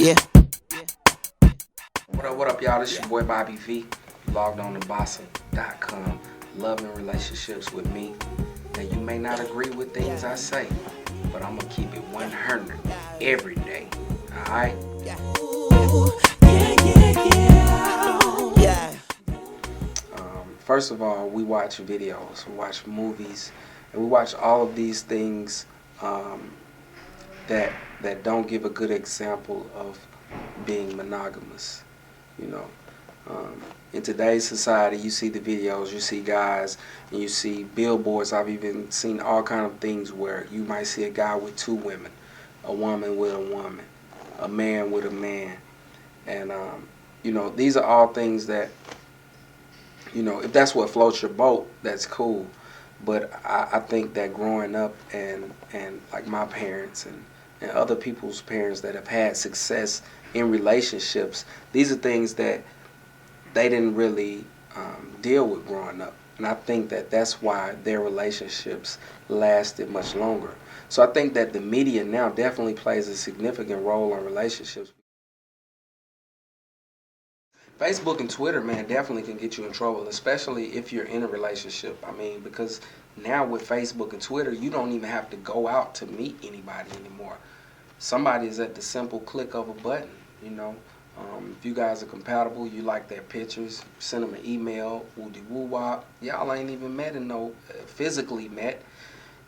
Yeah. What up, y'all? This your boy Bobby V. Logged on to Bossa.com. Loving relationships with me. Now, you may not agree with things I say, but I'm going to keep it 100 every day. Alright? Yeah. First of all, we watch videos, we watch movies, and we watch all of these things that don't give a good example of being monogamous. You know, in today's society, you see the videos, you see guys, and you see billboards. I've even seen all kind of things where you might see a guy with two women, a woman with a woman, a man with a man, and these are all things that, if that's what floats your boat, that's cool. But I think that growing up and like my parents and other people's parents that have had success in relationships, these are things that they didn't really deal with growing up. And I think that that's why their relationships lasted much longer. So I think that the media now definitely plays a significant role in relationships. Facebook and Twitter, man, definitely can get you in trouble, especially if you're in a relationship. I mean, because now with Facebook and Twitter, you don't even have to go out to meet anybody anymore. Somebody is at the simple click of a button, you know. If you guys are compatible, you like their pictures, send them an email, woo-de-woo-wop. Y'all ain't even met and no physically met.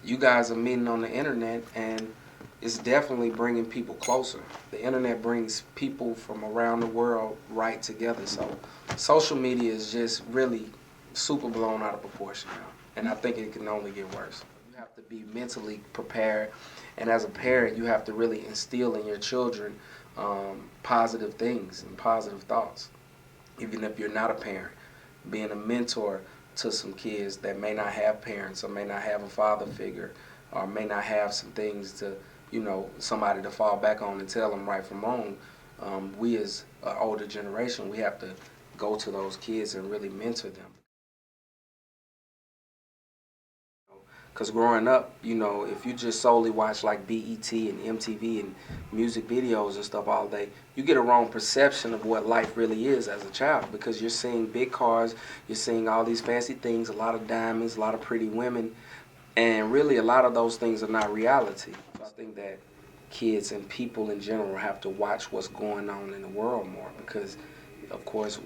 You guys are meeting on the internet, and it's definitely bringing people closer. The internet brings people from around the world right together. So social media is just really super blown out of proportion now, and I think it can only get worse. You have to be mentally prepared, and as a parent, you have to really instill in your children positive things and positive thoughts. Even if you're not a parent, being a mentor to some kids that may not have parents or may not have a father figure or may not have some things to, somebody to fall back on and tell them right from wrong. We as an older generation, we have to go to those kids and really mentor them. Because growing up, if you just solely watch like BET and MTV and music videos and stuff all day, you get a wrong perception of what life really is as a child, because you're seeing big cars, you're seeing all these fancy things, a lot of diamonds, a lot of pretty women, and really a lot of those things are not reality. So I think that kids and people in general have to watch what's going on in the world more, because, of course,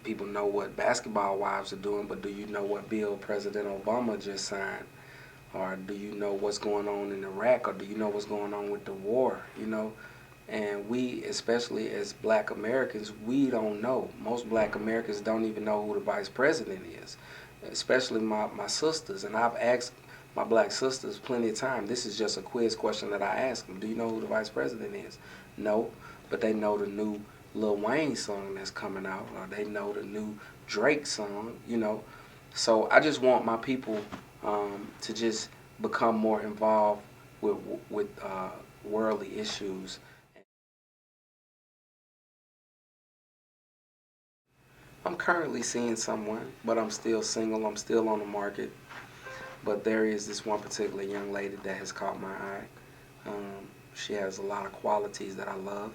people know what basketball wives are doing, but do you know what bill President Obama just signed? Or do you know what's going on in Iraq? Or do you know what's going on with the war? And we, especially as black Americans, we don't know. Most black Americans don't even know who the vice president is, especially my sisters. And I've asked my black sisters plenty of times. This is just a quiz question that I ask them. Do you know who the vice president is? No, but they know the new Lil Wayne song that's coming out, or they know the new Drake song. So I just want my people to just become more involved with worldly issues. I'm currently seeing someone, but I'm still single. I'm still on the market. But there is this one particular young lady that has caught my eye. She has a lot of qualities that I love.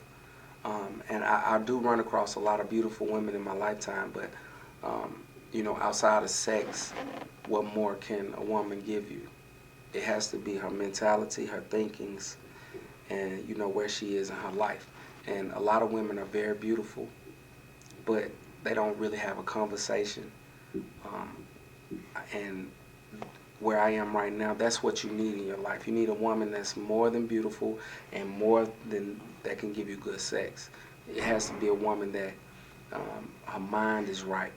And I do run across a lot of beautiful women in my lifetime, but outside of sex, what more can a woman give you? It has to be her mentality, her thinkings, and where she is in her life. And a lot of women are very beautiful, but they don't really have a conversation. And where I am right now, that's what you need in your life. You need a woman that's more than beautiful and more than that can give you good sex. It has to be a woman that her mind is right.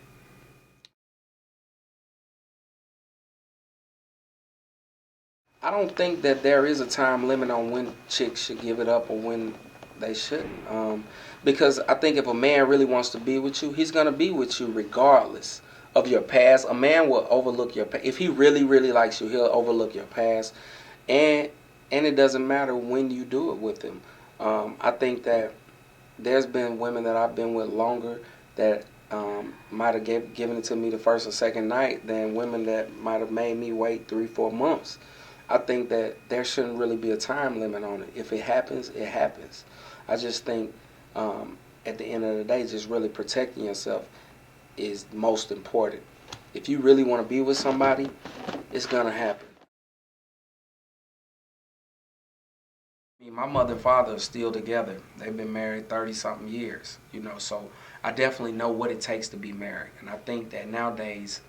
I don't think that there is a time limit on when chicks should give it up or when they shouldn't. Because I think if a man really wants to be with you, he's going to be with you regardless of your past. A man will overlook your past. If he really, really likes you, he'll overlook your past. And it doesn't matter when you do it with him. I think that there's been women that I've been with longer that might have given it to me the first or second night than women that might have made me wait 3-4 months. I think that there shouldn't really be a time limit on it. If it happens, it happens. I just think at the end of the day, just really protecting yourself is most important. If you really want to be with somebody, it's gonna happen. I mean, my mother and father are still together. They've been married 30-something years, you know, so I definitely know what it takes to be married. And I think that nowadays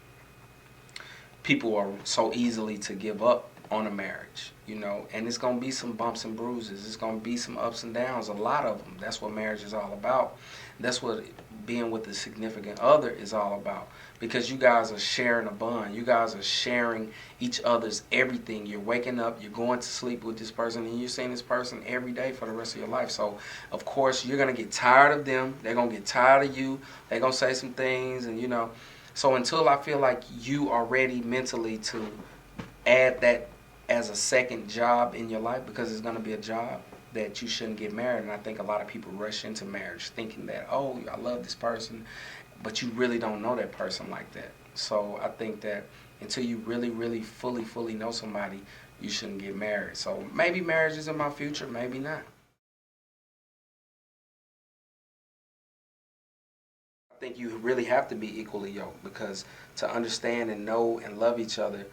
people are so easily to give up on a marriage, you know, and it's going to be some bumps and bruises. It's going to be some ups and downs, a lot of them. That's what marriage is all about. That's what being with a significant other is all about, because you guys are sharing a bond. You guys are sharing each other's everything. You're waking up, you're going to sleep with this person, and you're seeing this person every day for the rest of your life. So, of course, you're going to get tired of them. They're going to get tired of you. They're going to say some things, and, you know, so until I feel like you are ready mentally to add that as a second job in your life, because it's going to be a job, that you shouldn't get married. And I think a lot of people rush into marriage thinking that, oh, I love this person, but you really don't know that person like that. So I think that until you really, really fully know somebody, you shouldn't get married. So maybe marriage is in my future, maybe not. I think you really have to be equally yoked, because to understand and know and love each other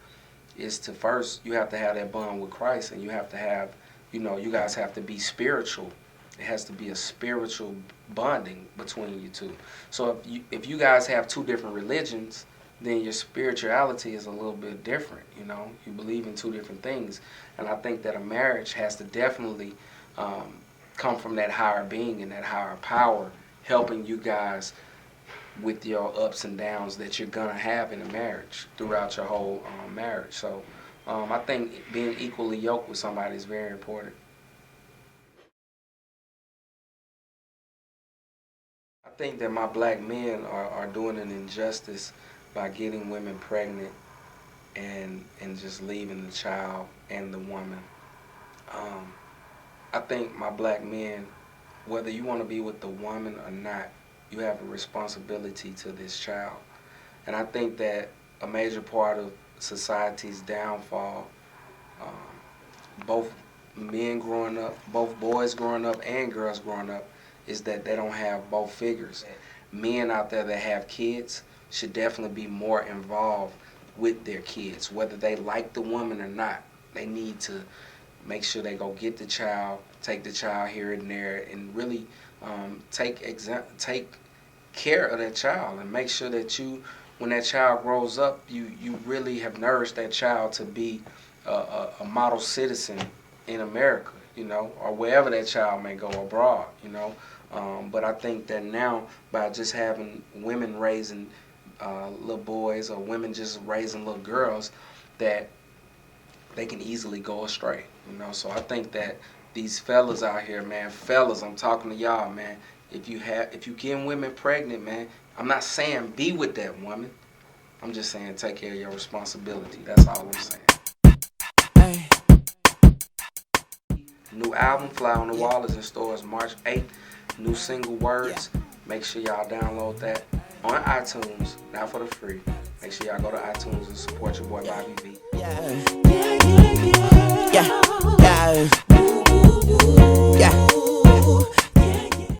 is to first, you have to have that bond with Christ, and you have to have, you know, you guys have to be spiritual. It has to be a spiritual bonding between you two. So if you guys have two different religions, then your spirituality is a little bit different, you know. You believe in two different things. And I think that a marriage has to definitely come from that higher being and that higher power, helping you guys with your ups and downs that you're gonna have in a marriage throughout your whole marriage. So I think being equally yoked with somebody is very important. I think that my black men are doing an injustice by getting women pregnant and just leaving the child and the woman. I think my black men, whether you want to be with the woman or not, you have a responsibility to this child. And I think that a major part of society's downfall, both men growing up, both boys growing up and girls growing up, is that they don't have both figures. Men out there that have kids should definitely be more involved with their kids, whether they like the woman or not. They need to make sure they go get the child, take the child here and there, and really take care of that child, and make sure that you, when that child grows up, you really have nourished that child to be a model citizen in America, you know, or wherever that child may go abroad, you know. But I think that now, by just having women raising little boys, or women just raising little girls, that they can easily go astray, you know. So I think that these fellas out here, man, fellas, I'm talking to y'all, man. If you getting women pregnant, man, I'm not saying be with that woman. I'm just saying take care of your responsibility. That's all I'm saying. Hey. New album, Fly on the Wall, is in stores March 8th. New single, Words. Make sure y'all download that on iTunes, not for the free. Make sure y'all go to iTunes and support your boy Bobby V. Yeah.